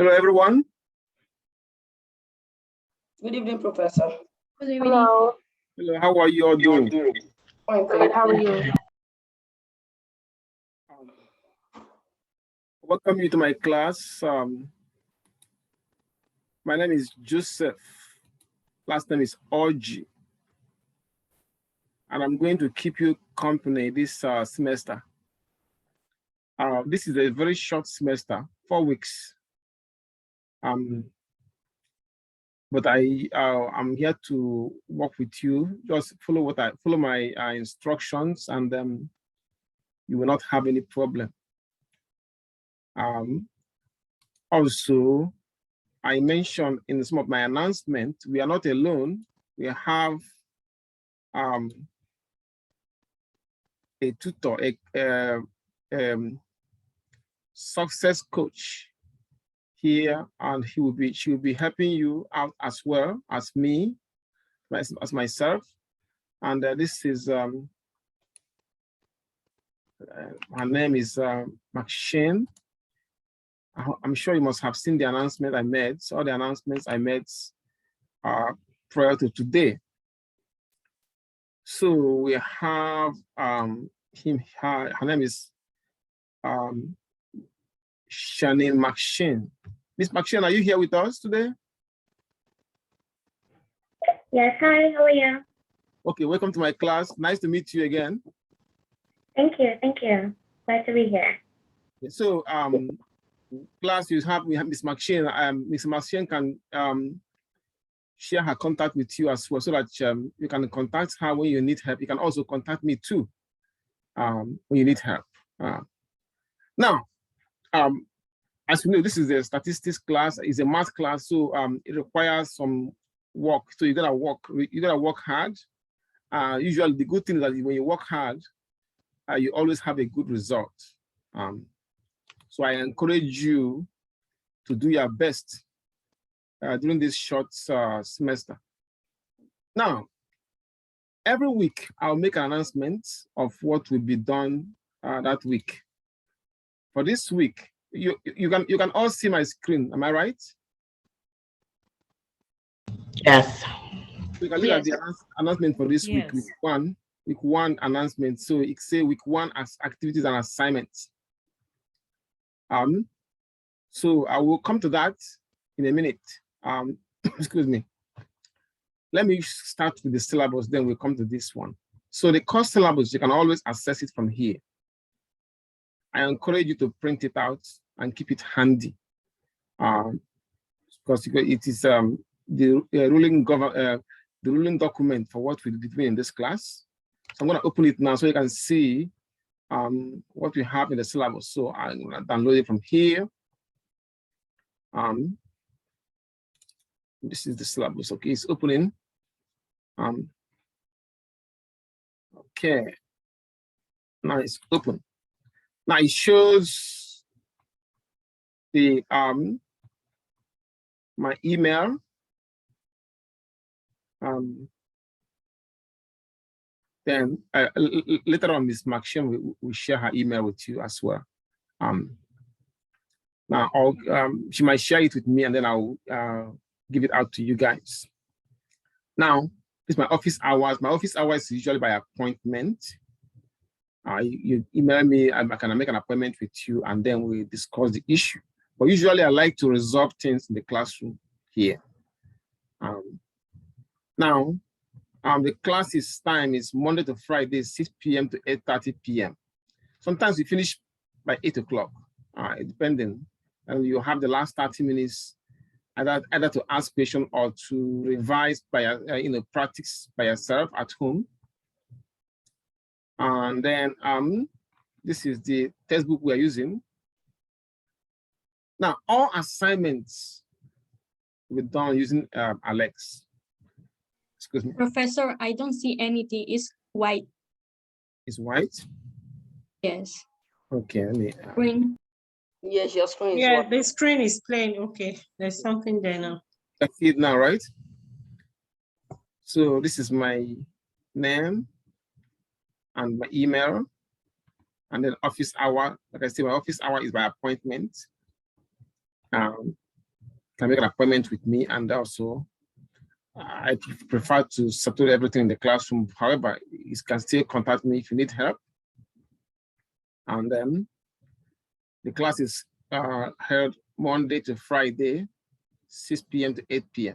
Hello, everyone. Good evening, Professor. Good evening. Hello. Hello, how are you all doing? Fine, Good. How are you? Welcome you to my class. My name is Joseph. Last name is Orji. And I'm going to keep you company this semester. This is a very short semester, 4 weeks. But I'm here to work with you. Just follow my instructions, and you will not have any problem. Also, I mentioned in some of my announcements, we are not alone. We have a tutor, a success coach here, and she will be helping you out as well as me, as myself. And this is her name is Maxine. I'm sure you must have seen the announcement I made. So all the announcements I made prior to today. So we have her name is Shanine Maxine. Miss Maxine, are you here with us today? Yes, hi, how are you? Okay, welcome to my class. Nice to meet you again. Thank you. Glad to be here. So class, we have Miss Maxine. Miss Maxine can share her contact with you as well, so that you can contact her when you need help. You can also contact me too when you need help. Now, as you know, this is a statistics class. It's a math class, so it requires some work. So you gotta work hard. Usually, the good thing is that when you work hard, you always have a good result. So I encourage you to do your best during this short semester. Now, every week I'll make an announcement of what will be done that week. For this week, you can all see my screen. Am I right? Yes. We can look at the announcement for this week. Week one announcement. So it say week one as activities and assignments. So I will come to that in a minute. Excuse me. Let me start with the syllabus, then we'll come to this one. So the course syllabus, you can always access it from here. I encourage you to print it out and keep it handy, because it is the ruling document for what we'll be doing in this class. So I'm going to open it now so you can see what we have in the syllabus. So I'm going to download it from here. This is the syllabus. Okay, it's opening. Okay, now it's open. Now it shows the my email. Then later on, Ms. Maxine will share her email with you as well. Now she might share it with me, and then I'll give it out to you guys. Now, it's my office hours. My office hours is usually by appointment. You email me, I can make an appointment with you, and then we discuss the issue. But usually I like to resolve things in the classroom here. Now, the classes time is Monday to Friday, 6 p.m. to 8:30 p.m. Sometimes we finish by 8 o'clock, depending. And you have the last 30 minutes either to ask questions or to revise by practice by yourself at home. And then this is the textbook we are using. Now, all assignments will be done using Alex. Excuse me. Professor, I don't see anything. It's white. It's white? Yes. Okay, let me. Green. Yes, your screen is Yeah, the screen is plain. Okay, there's something there now. I see it now, right? So this is my name and my email, and then office hour. Like I say, my office hour is by appointment. can make an appointment with me, and also I prefer to settle everything in the classroom. However, you can still contact me if you need help. And then the class is held Monday to Friday, 6 p.m. to 8 p.m.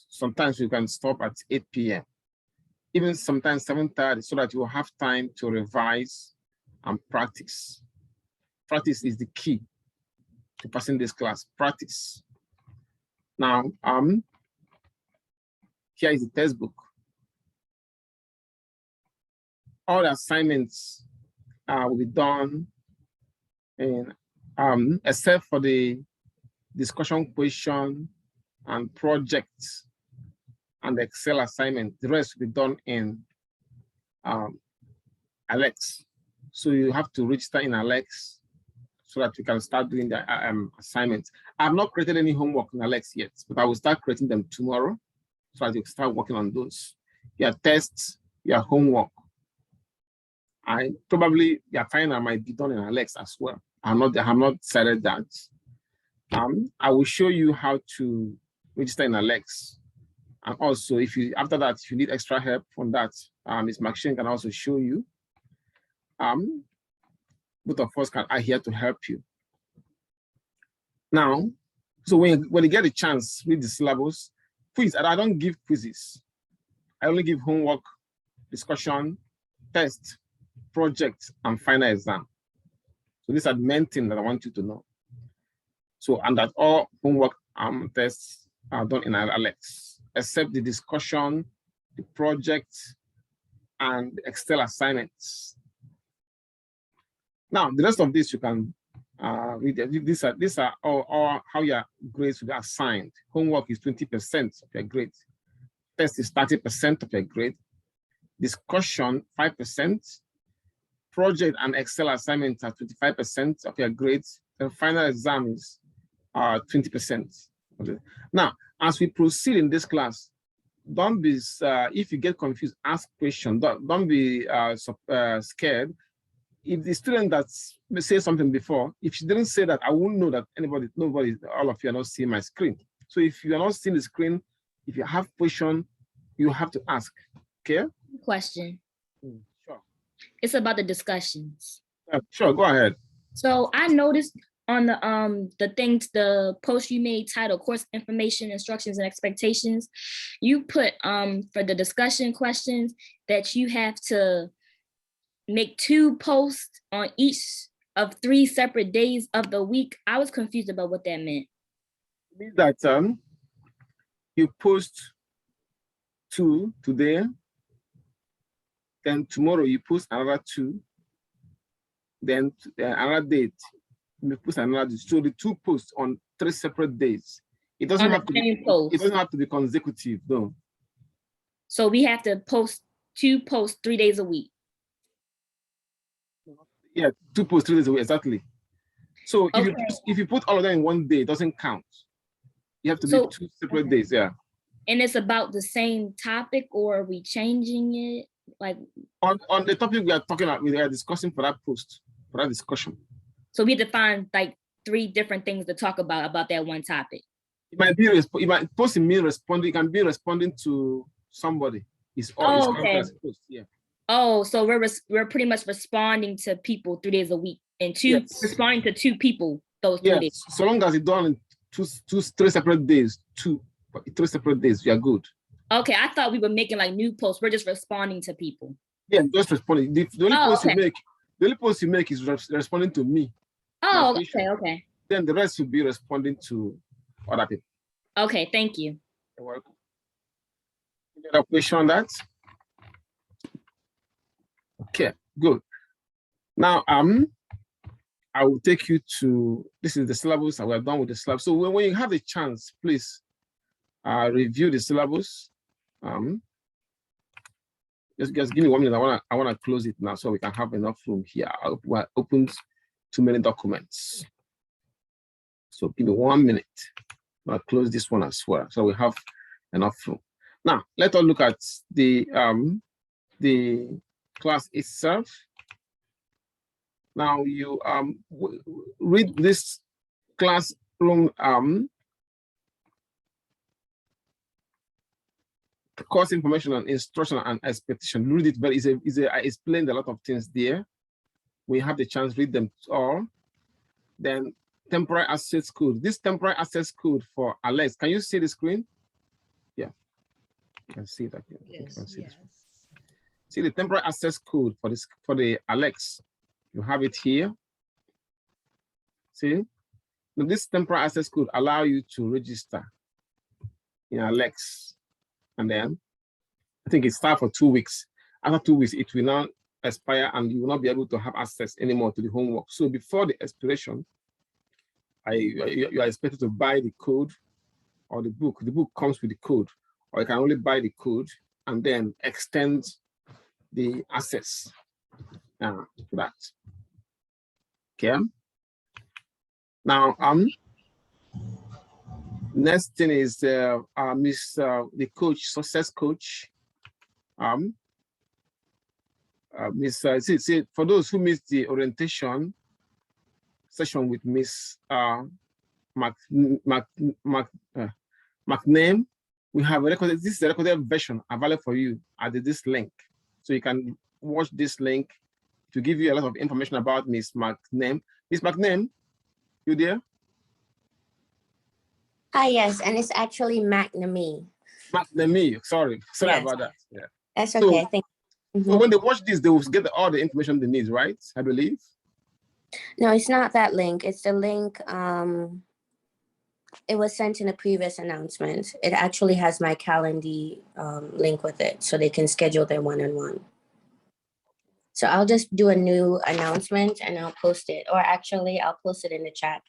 Sometimes you can stop at 8 p.m. Even sometimes 7:30, so that you will have time to revise and practice. Practice is the key to passing this class. Practice. Now, here is the textbook. All the assignments will be done, and except for the discussion question and projects and the Excel assignment, the rest will be done in Alex. So you have to register in Alex so that you can start doing the assignments. I've not created any homework in Alex yet, but I will start creating them tomorrow so that you can start working on those. Your tests, your homework. Probably your final might be done in Alex as well. I have not decided that. I will show you how to register in Alex. And also, after that, if you need extra help on that, Ms. McShane can also show you. Both of us are here to help you. Now, so when you get a chance, read the syllabus. Quiz, and I don't give quizzes. I only give homework, discussion, test, project, and final exam. So these are the main things that I want you to know. So, and that all homework and tests are done in Alex, except the discussion, the project, and the Excel assignments. Now, the rest of this you can read. These are all how your grades will be assigned. Homework is 20% of your grade. Test is 30% of your grade. Discussion, 5%. Project and Excel assignments are 25% of your grades. The final exam is 20%. Okay. Now, as we proceed in this class, don't be, if you get confused, ask questions. Don't be scared. If the student that said something before, if she didn't say that, I wouldn't know that nobody, all of you are not seeing my screen. So if you are not seeing the screen, if you have question, you have to ask. Okay? Question. Sure. It's about the discussions. Sure, go ahead. So I noticed on the post you made titled course information, instructions, and expectations, you put for the discussion questions that you have to make 2 posts on each of 3 separate days of the week. I was confused about what that meant. It means that you post 2 today, then tomorrow you post another 2, then another date, you post another date. So the 2 posts on 3 separate days. It doesn't have to be, it doesn't have to be consecutive, though. So we have to post 2 posts 3 days a week. Yeah, 2 posts 3 days a week, exactly. So if you put all of them in one day, it doesn't count. You have to be 2 separate days, yeah. And it's about the same topic, or are we changing it? Like on the topic we are talking about, we are discussing for that post, for that discussion. So we have to find like 3 different things to talk about that one topic. It might be post in me responding. It can be responding to somebody. It's all okay. Post, yeah. Oh, so we're pretty much responding to people 3 days a week, and responding to 2 people those 3 days. So long as it's done in 3 separate days, 3 separate days, we are good. Okay, I thought we were making like new posts. We're just responding to people. Yeah, just responding. The only post you make is responding to me. Oh, okay. Then the rest will be responding to other people. Okay, thank you. You're welcome. Any other question on that? Okay, good. Now, I will take you to, this is the syllabus, and we're done with the syllabus. So when you have a chance, please review the syllabus. Just give me 1 minute. I wanna close it now so we can have enough room here. I opened too many documents. So give me 1 minute. I'll close this one as well, so we have enough room. Now, let us look at the class itself. Now you read this classroom course information and instruction and expectation. Read it, but I explained a lot of things there. We have the chance, read them all. Then temporary access code. This temporary access code for Alex. Can you see the screen? Yeah, you can see that. Yes, yes. See the temporary access code for this for the Alex. You have it here. See, now this temporary access code allow you to register in Alex, and then I think it starts for 2 weeks. After 2 weeks, it will now expire, and you will not be able to have access anymore to the homework. So before the expiration, you are expected to buy the code or the book. The book comes with the code, or you can only buy the code and then extend the access to that. Okay. Now, next thing is the coach, success coach. See, for those who missed the orientation session with Miss McName, we have a recorded. This is a recorded version available for you at this link, so you can watch this link to give you a lot of information about Miss McName. Miss McName, you there? Hi, yes, and it's actually McNamee. McNamee, sorry Yes. about that. Yeah. That's So- okay. Thank you. So when they watch this, they will get all the information they need, right? I believe. No, it's not that link. It's the link. It was sent in a previous announcement. It actually has my Calendly link with it, so they can schedule their one-on-one. So I'll just do a new announcement and I'll post it, or actually I'll post it in the chat.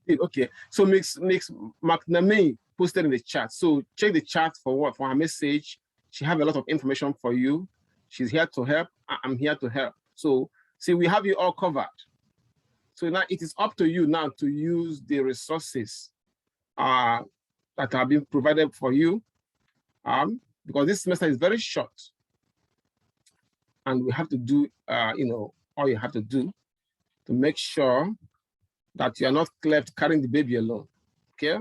Okay. So Miss McNamee posted in the chat. So check the chat for her message. She have a lot of information for you. She's here to help. I'm here to help. So see, we have you all covered. So now it is up to you now to use the resources that have been provided for you, because this semester is very short, and we have to do, all you have to do to make sure that you are not left carrying the baby alone. Okay.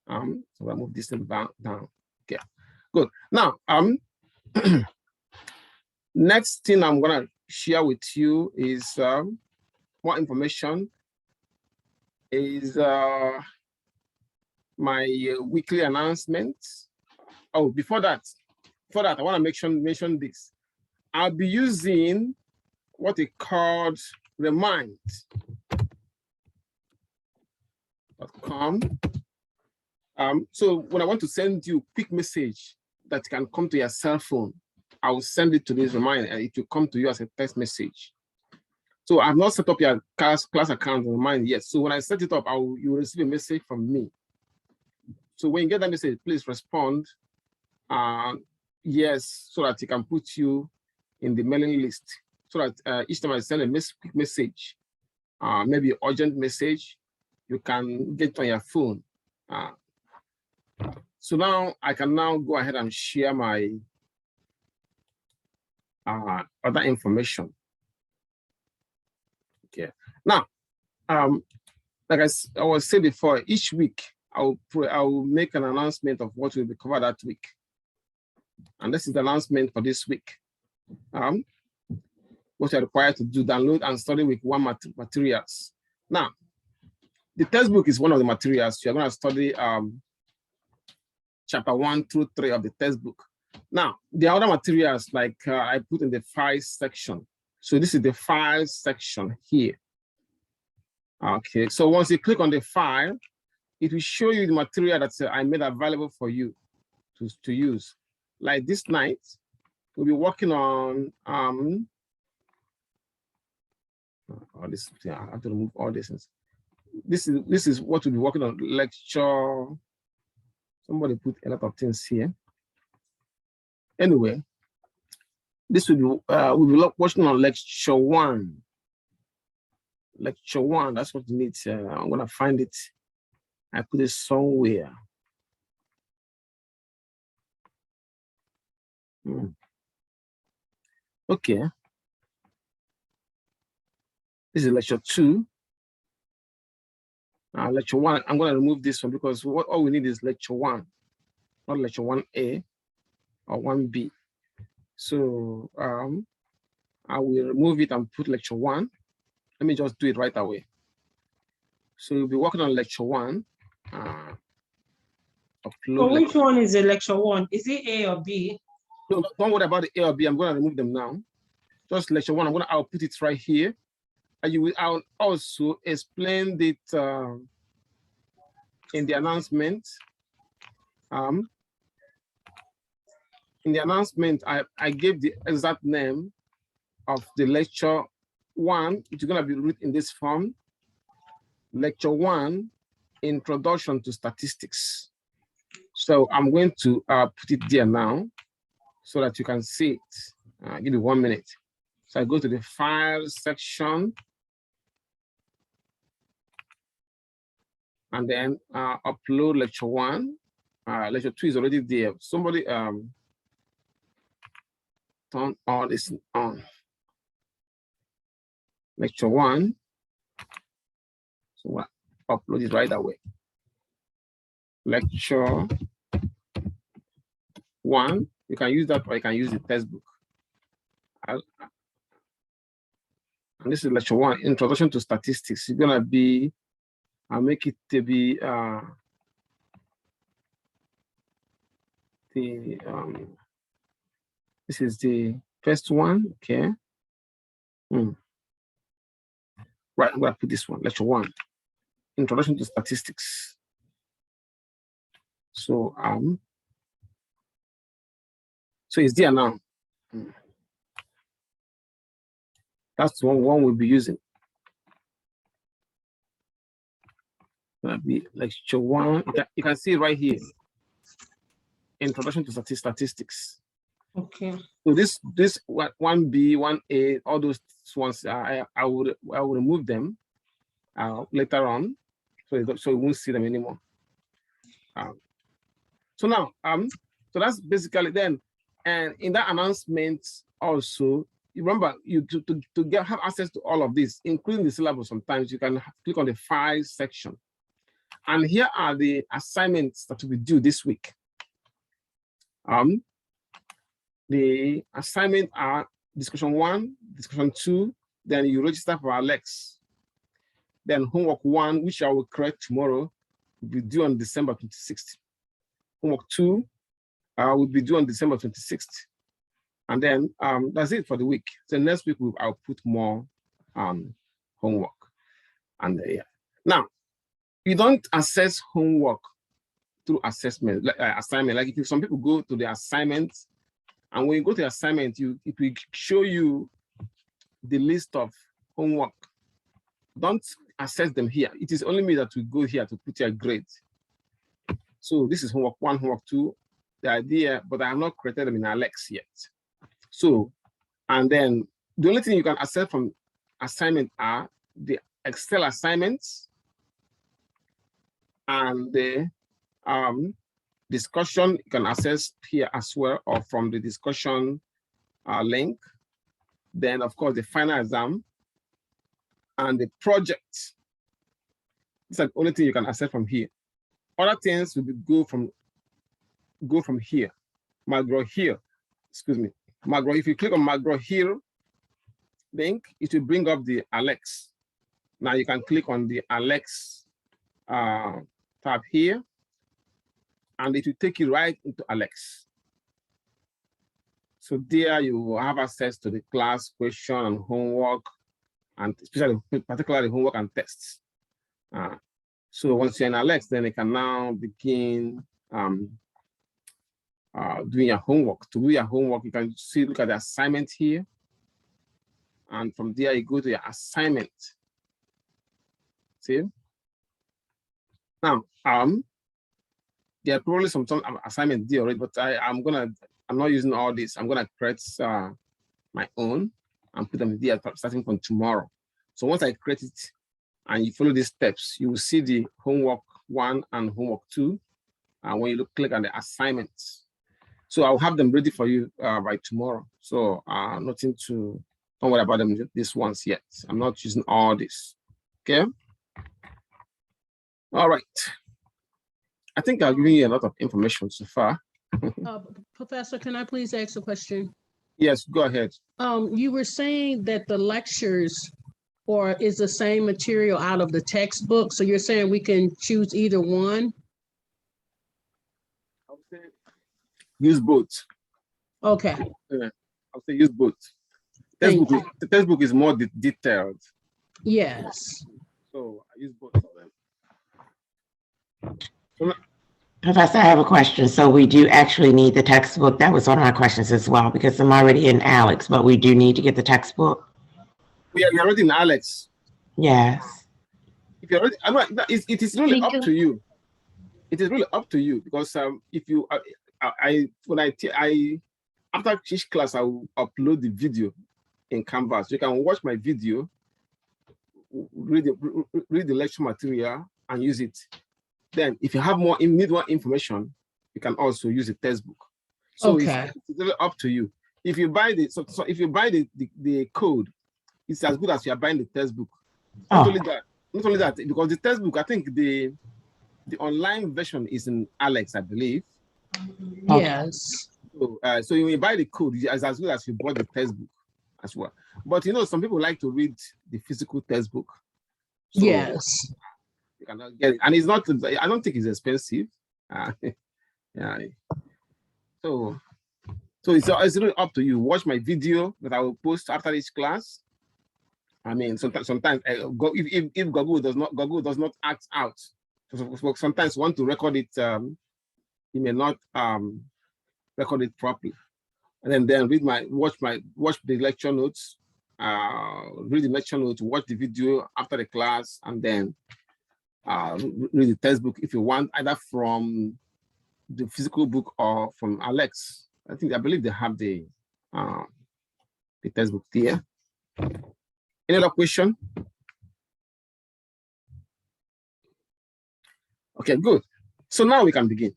So I'll move this thing down. Okay. Good. Now, next thing I'm gonna share with you is more information. Is my weekly announcements. Oh, before that, I want to mention this. I'll be using what they called remind.com. So when I want to send you a quick message that can come to your cell phone, I will send it to this remind, and it will come to you as a text message. So I've not set up your class account on Remind yet. So when I set it up, you will receive a message from me. So when you get that message, please respond yes, so that it can put you in the mailing list. So that each time I send a quick message, maybe an urgent message, you can get it on your phone. So now I can now go ahead and share my other information. Okay. Now, like I was saying before, each week I will make an announcement of what will be covered that week, and this is the announcement for this week. What you're required to do: download and study week 1 materials. Now, the textbook is one of the materials. You're going to study chapter 1 through 3 of the textbook. Now, the other materials, like I put in the files section. So this is the files section here. Okay, so once you click on the file, it will show you the material that I made available for you to use. Like this night, we'll be working on all this. I have to remove all this. This is what we'll be working on. Lecture. Somebody put a lot of things here. Anyway, this will be we'll be working on lecture 1. Lecture 1. That's what you need. I'm gonna find it. I put it somewhere. Okay. This is lecture 2. Lecture 1. I'm gonna remove this one because all we need is lecture 1. not lecture 1A or 1B. So I will remove it and put lecture 1. Let me just do it right away. So we'll be working on lecture 1. So which one is the lecture 1? Is it A or B? No, don't worry about the A or B. I'm going to remove them now. Just lecture 1. I'll put it right here. And I'll also explain it in the announcement. In the announcement, I gave the exact name of the lecture 1. It's going to be written in this form. Lecture 1, Introduction to Statistics. So I'm going to put it there now so that you can see it. Give me 1 minute. So I go to the file section and then upload lecture 1. Lecture 2 is already there. Somebody turn all this on. Lecture 1. So we'll upload it right away. Lecture 1. You can use that or you can use the textbook. And this is lecture 1, Introduction to Statistics. It's gonna be, I'll make it to be this is the first one, okay. Right, I'm gonna put this one, lecture 1, Introduction to Statistics. So so it's there now. That's the one we'll be using. Gonna be lecture 1. You can see right here. Introduction to Statistics. Okay. So this 1B, 1A, all those ones, I will remove them later on, so you won't see them anymore. So now, so that's basically then, and in that announcement also, you remember to have access to all of this, including the syllabus. Sometimes you can click on the file section, and here are the assignments that will be due this week. The assignment are discussion 1, discussion 2, then you register for Alex. Then homework 1, which I will correct tomorrow, will be due on December 26th. Homework 2 will be due on December 26th. And then that's it for the week. So next week I'll put more homework. And yeah. Now, you don't assess homework through assessment, assignment. Like if some people go to the assignment, and when you go to the assignment, it will show you the list of homework. Don't assess them here. It is only me that will go here to put your grade. So this is homework 1, homework 2, the idea, but I have not created them in Alex yet. So, and then the only thing you can access from assignment are the Excel assignments and the discussion. You can access here as well, or from the discussion link. Then, of course, the final exam and the project. It's the only thing you can access from here. Other things will be go from here. McGraw-Hill, excuse me. McGraw. If you click on McGraw-Hill link, it will bring up the Alex. Now you can click on the Alex tab here, and it will take you right into Alex. So there you will have access to the class question and homework, and particularly homework and tests. So once you're in Alex, then you can now begin doing your homework. To do your homework, you can look at the assignment here. And from there, you go to your assignment. See? Now, there are probably some assignment there already, but I'm not using all this. I'm gonna create my own and put them there starting from tomorrow. So once I create it and you follow these steps, you will see the homework 1 and homework 2. When you click on the assignments. So I'll have them ready for you by tomorrow. So don't worry about them these ones yet. I'm not using all this. Okay. All right. I think I've given you a lot of information so far. Professor, can I please ask a question? Yes, go ahead. You were saying that the lectures is the same material out of the textbook. So you're saying we can choose either one? I would say use both. Okay, I would say use both. Thank The textbook is more detailed, yes. so I use both of them. Professor, I have a question. So we do actually need the textbook. That was one of my questions as well, because I'm already in Alex, but we do need to get the textbook. You're already in Alex. Yes. If you're already, it is really up to you. It is really up to you, because if you, after each class, I will upload the video in Canvas. You can watch my video, read the lecture material, and use it. Then, if you have need more information, you can also use the textbook. So Okay. it's really up to you. If you buy if you buy the code, it's as good as you are buying the textbook. Not only that, because the textbook, I think the online version is in Alex, I believe. Yes. So, so when you buy the code, it's as good as you bought the textbook as well. But some people like to read the physical textbook. So Yes. you cannot get it, and it's not. I don't think it's expensive. Yeah. So it's really up to you. Watch my video that I will post after each class. I mean, sometimes if Google does not act out. So sometimes want to record it, he may not record it properly, and then watch the lecture notes, read the lecture notes, watch the video after the class, and then read the textbook if you want, either from the physical book or from Alex. I believe they have the textbook here. Any other question? Okay, good. So now we can begin.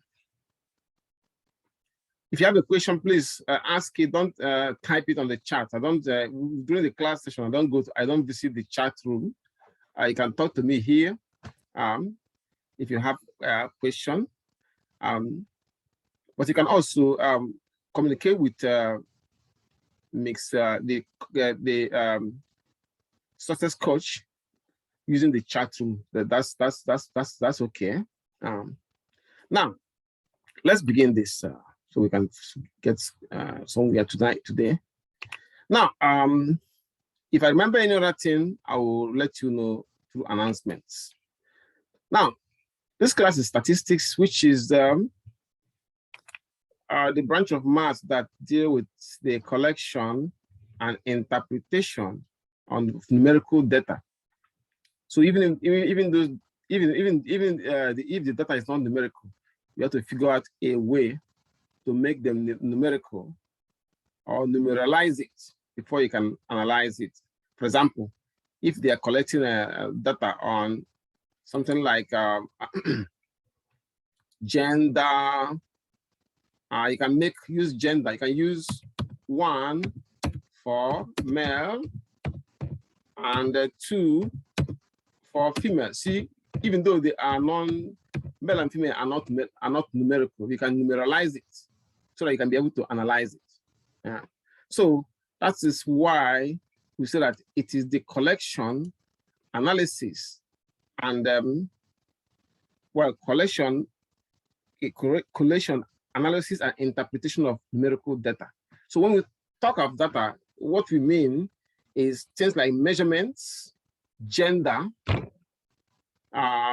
If you have a question, please ask it. Don't type it on the chat. I don't during the class session. I don't visit the chat room. You can talk to me here. If you have a question, but you can also communicate with the success coach using the chat room. That's okay. Now let's begin this so we can get somewhere today. Now, if I remember any other thing, I will let you know through announcements. Now, this class is statistics, which is the branch of math that deal with the collection and interpretation on numerical data. So if the data is not numerical, you have to figure out a way to make them numerical or numeralize it before you can analyze it. For example, if they are collecting data on something like gender, you can use gender. You can use 1 for male and 2 for female. See, even though they are male and female are not numerical, you can numeralize it so that you can be able to analyze it. Yeah. So that is why we say that it is the collection, analysis, and collation, analysis, and interpretation of numerical data. So when we talk of data, what we mean is things like measurements, gender,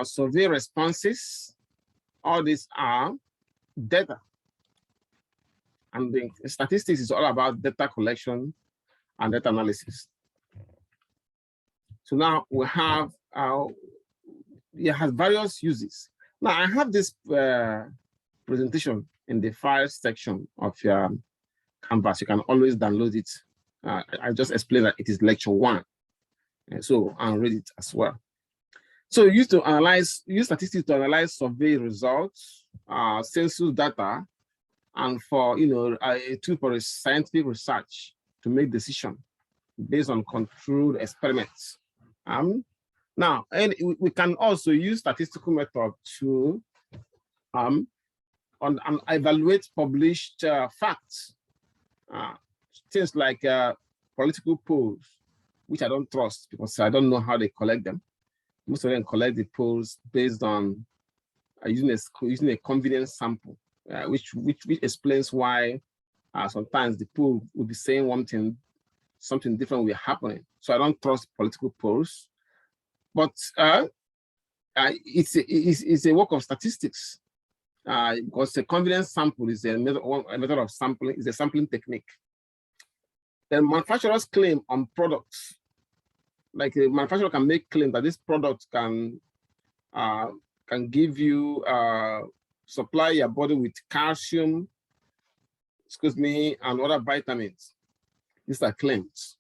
survey responses. All these are data. And the statistics is all about data collection and data analysis. So now we have it has various uses. Now I have this presentation in the files section of your Canvas. You can always download it. I just explained that it is lecture 1. And so I'll read it as well. So use statistics to analyze survey results, census data, and for a tool for scientific research to make decisions based on controlled experiments. Now, and we can also use statistical method to and evaluate published facts, things like political polls, which I don't trust because I don't know how they collect them. Most of them collect the polls based on using a convenience sample, which explains why sometimes the poll will be saying one thing, something different will be happening. So I don't trust political polls, but it's a work of statistics. Because the confidence sample is a method of sampling, is a sampling technique. The manufacturers claim on products, like a manufacturer can make claim that this product can give you, supply your body with calcium, and other vitamins. These are claims.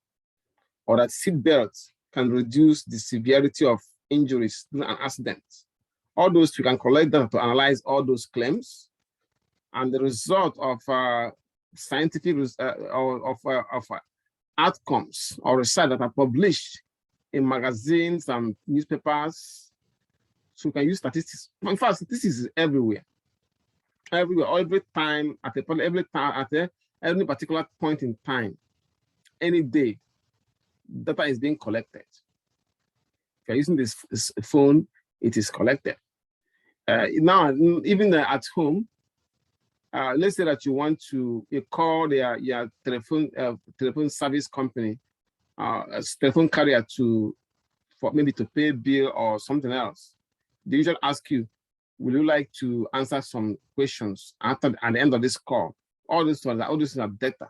Or that seat belts can reduce the severity of injuries in an accident. All those, we can collect data to analyze all those claims, and the result of scientific outcomes or research that are published in magazines and newspapers. So we can use statistics. In fact, statistics is everywhere, every time, any particular point in time, any day, data is being collected. If you're using this phone, it is collected. Now, even at home, let's say that you want to call your telephone service company, a telephone carrier for maybe to pay a bill or something else. They usually ask you, will you like to answer some questions at the end of this call? All these are data,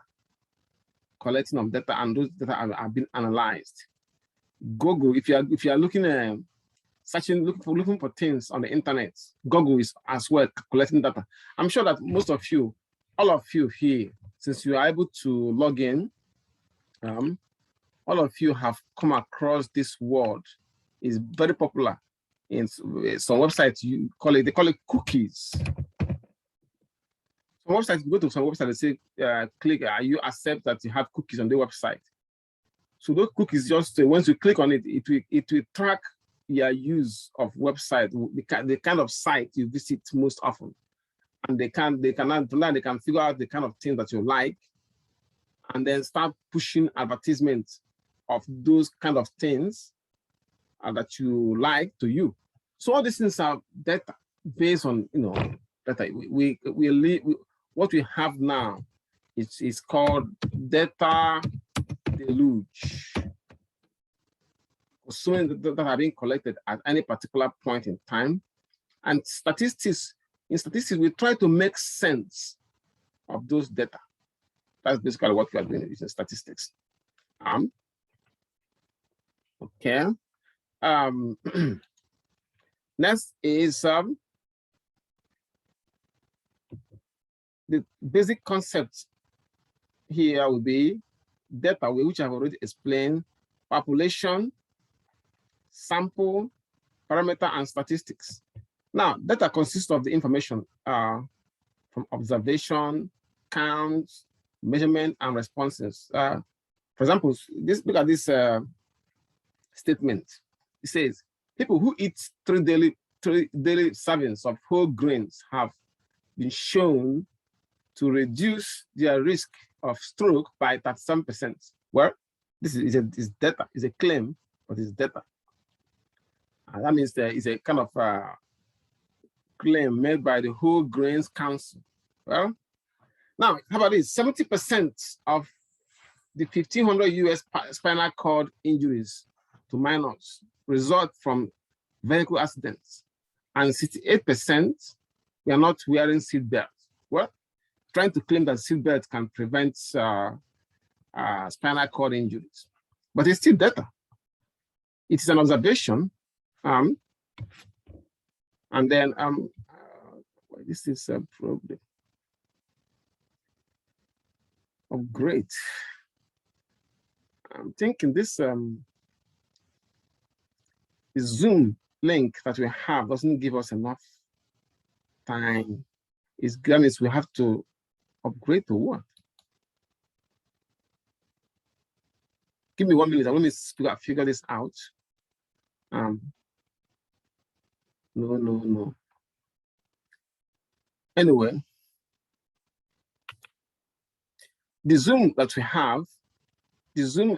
collecting of data, and those data have been analyzed. Google, if you are looking looking for things on the internet, Google is as well collecting data. I'm sure that most of you, all of you here, since you are able to log in, all of you have come across this word. It's very popular in some websites. They call it cookies. Some websites, you go to some website, they say, click, you accept that you have cookies on the website. So those cookies, just once you click on it, it will track your use of website, the kind of site you visit most often, and they can figure out the kind of things that you like, and then start pushing advertisements of those kind of things that you like to you. So all these things are data based on data. What we have now is called data deluge. So many that are being collected at any particular point in time. And in statistics, we try to make sense of those data. That's basically what we are doing using statistics. Okay. Next is the basic concept here will be data, which I've already explained: population, sample, parameter, and statistics. Now, data consists of the information from observation, counts, measurement, and responses. For example, look at this statement. It says, people who eat three daily servings of whole grains have been shown to reduce their risk of stroke by 37%. Well, this is data, is a claim, but it's data. And that means there is a kind of claim made by the Whole Grains Council. Well, now, how about this? 70% of the 1,500 US spinal cord injuries to minors result from vehicle accidents, and 68% we are not wearing seat belts. Well, trying to claim that seat belts can prevent spinal cord injuries, but it's still data. It is an observation. And then this is a problem. Oh, great. I'm thinking this the Zoom link that we have doesn't give us enough time. It's we have to upgrade to what? Give me 1 minute. Let me figure this out. No. Anyway, the Zoom that we have, the Zoom,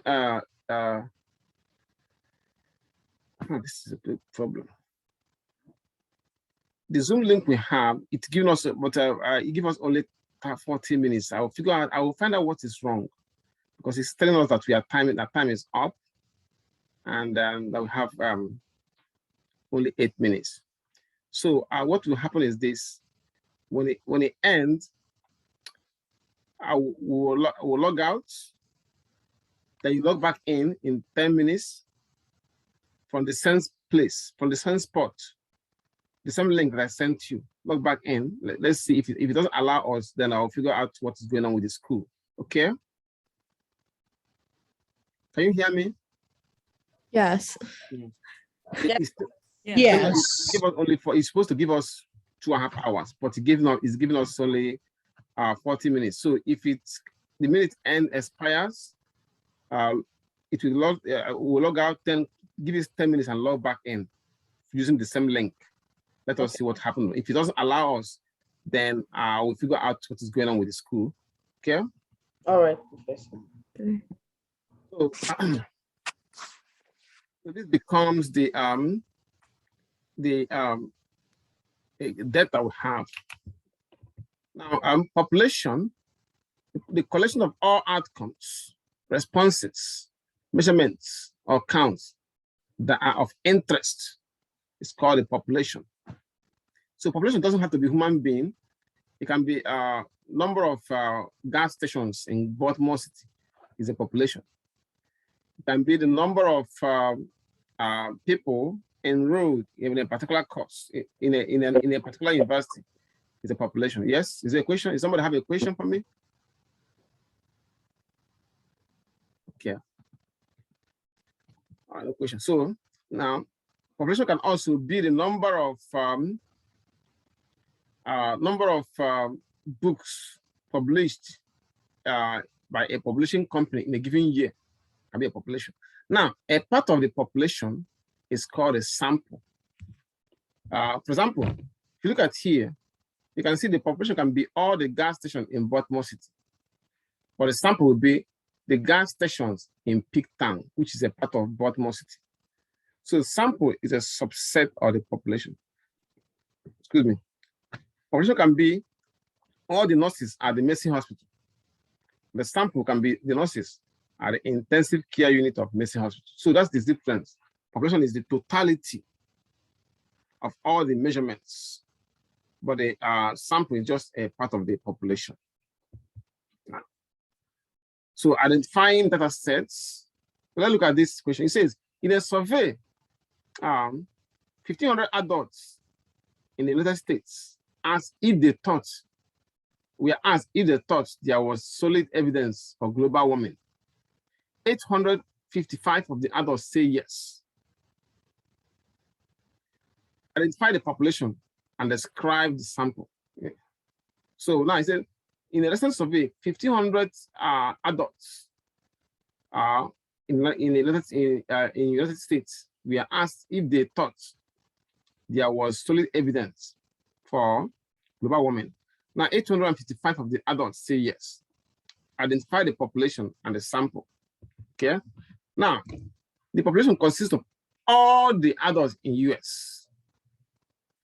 this is a big problem. The Zoom link we have, it's given us, but it gives us only 40 minutes. I will find out what is wrong, because it's telling us that that time is up, and that we have only 8 minutes. So what will happen is this: when it ends, I will log out. Then you log back in 10 minutes from the same place, from the same spot, the same link that I sent you. Log back in. Let's see if it doesn't allow us, then I'll figure out what is going on with the school. Okay? Can you hear me? Yes. Yes. Give us only it's supposed to give us 2.5 hours, but it's giving us only 40 minutes. So if the minute end expires, it will log out, then give us 10 minutes and log back in using the same link. Let us see what happens. If it doesn't allow us, then we'll figure out what is going on with the school. Okay? All right. So, so this becomes the data we have. Now, population, the collection of all outcomes, responses, measurements, or counts that are of interest is called a population. So population doesn't have to be human being. It can be a number of gas stations in Baltimore City is a population. It can be the number of people enrolled in a particular course in a particular university is a population. Yes, is there a question? Does somebody have a question for me? Okay. All right, no question. So now, population can also be the number of books published by a publishing company in a given year. Can be a population. Now, a part of the population is called a sample. For example, if you look at here, you can see the population can be all the gas stations in Baltimore City, but the sample will be the gas stations in Peak Town, which is a part of Baltimore City. So sample is a subset of the population. Excuse me. Population can be all the nurses at the Mercy Hospital. The sample can be the nurses at the intensive care unit of Mercy Hospital. So that's the difference. Population is the totality of all the measurements, but the sample is just a part of the population. So identifying data sets. Let's look at this question. It says, in a survey, 1,500 adults in the United States asked if they thought there was solid evidence for global warming. 855 of the adults say yes. Identify the population and describe the sample. Okay. So now I said, in a recent survey, 1,500 adults in the United States, we are asked if they thought there was solid evidence for global warming. Now, 855 of the adults say yes. Identify the population and the sample. Okay. Now, the population consists of all the adults in US.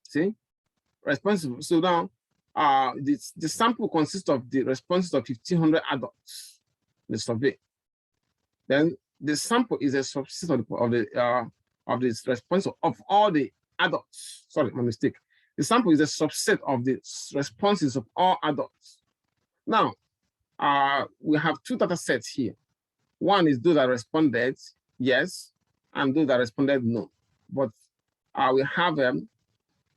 See, responsible. So now, the sample consists of the responses of 1,500 adults in the survey. Then the sample is a subset of the response of all the adults. Sorry, my mistake. The sample is a subset of the responses of all adults. Now, we have two data sets here. One is those that responded yes, and those that responded no. But we have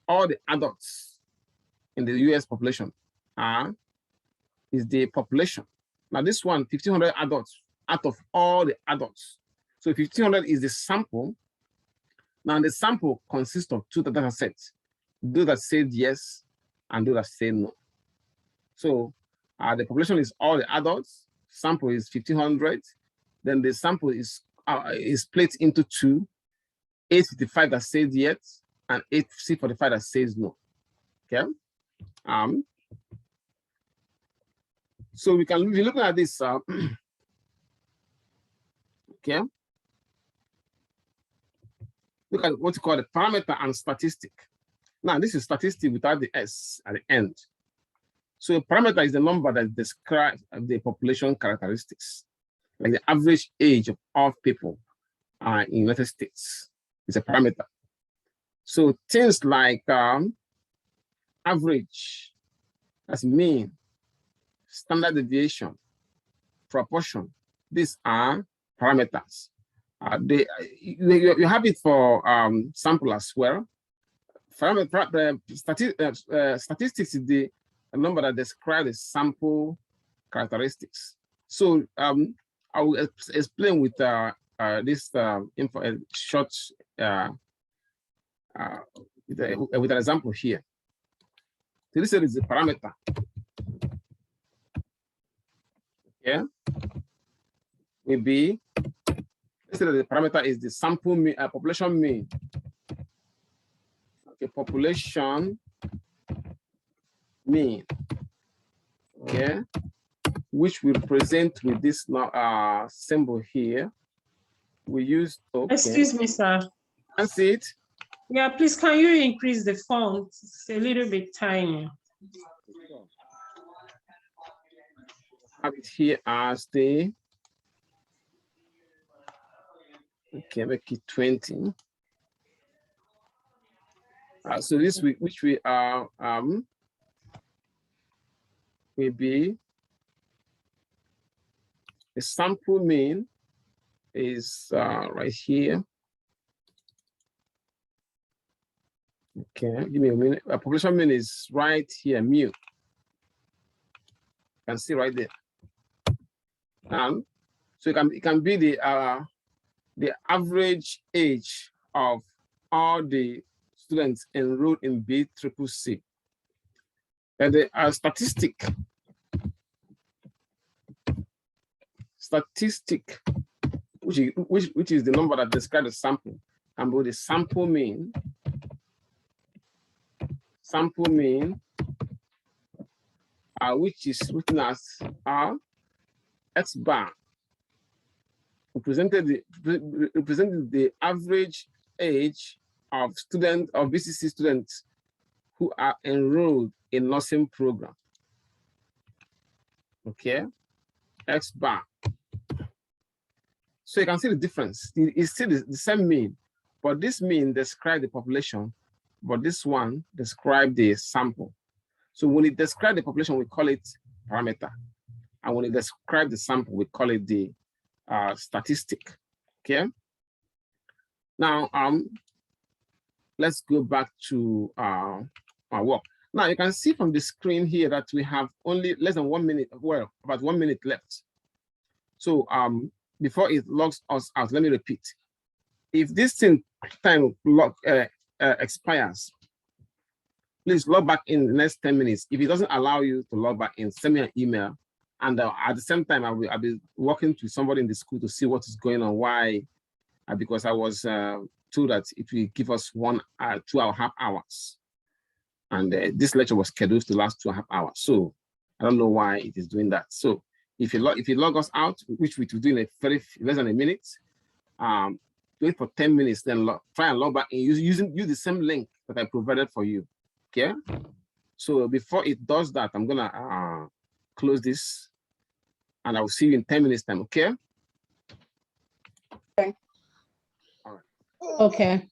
all the adults in the US population is the population. Now this one, 1,500 adults out of all the adults. So 1,500 is the sample. Now the sample consists of two data sets, those that said yes and those that say no. So the population is all the adults, sample is 1,500, then the sample is split into two, 855 that says yes and 845 that says no. Okay. So we can be looking at this. Okay. Look at what you call the parameter and statistic. Now, this is statistic without the S at the end. So a parameter is the number that describes the population characteristics, like the average age of all people in United States is a parameter. So things like average, that's mean, standard deviation, proportion, these are parameters. You have it for sample as well. Statistics is the number that describes the sample characteristics. So I will explain with this info short with an example here. So this is the parameter. Yeah, maybe let's say that the parameter is the sample mean, population mean. Okay, population mean. Okay, which we represent with this symbol here. We use. Okay. Excuse me, sir. That's it. Yeah, please, can you increase the font? It's a little bit tiny. Have it here as the, okay, make it 20. So this week, which we are will be the sample mean is right here. Okay, give me a minute. Population mean is right here, mu. You can see right there. And so it can be the average age of all the students enrolled in BCCC. And the statistic, which is the number that describes the sample, and both the sample mean, which is written as X bar, represented the average age of students of BCC students who are enrolled in nursing program. Okay, X bar. So you can see the difference. It's still the same mean, but this mean describes the population, but this one describes the sample. So when it describes the population, we call it parameter. And when it describes the sample, we call it the statistic. Okay. Now, let's go back to our work. Now you can see from the screen here that we have only less than 1 minute, well, about 1 minute left. So before it logs us out, let me repeat. If this time expires, please log back in the next 10 minutes. If it doesn't allow you to log back in, send me an email. And at the same time, I'll be working to somebody in the school to see what is going on. Why? Because I was told that it will give us 2.5 hours. And this lecture was scheduled to last 2.5 hours. So I don't know why it is doing that. So if you log us out, which we will do in less than a minute, wait for 10 minutes, then try and log back in use the same link that I provided for you. Okay. So before it does that, I'm gonna close this, and I will see you in 10 minutes time. Okay. Okay. All right. Okay.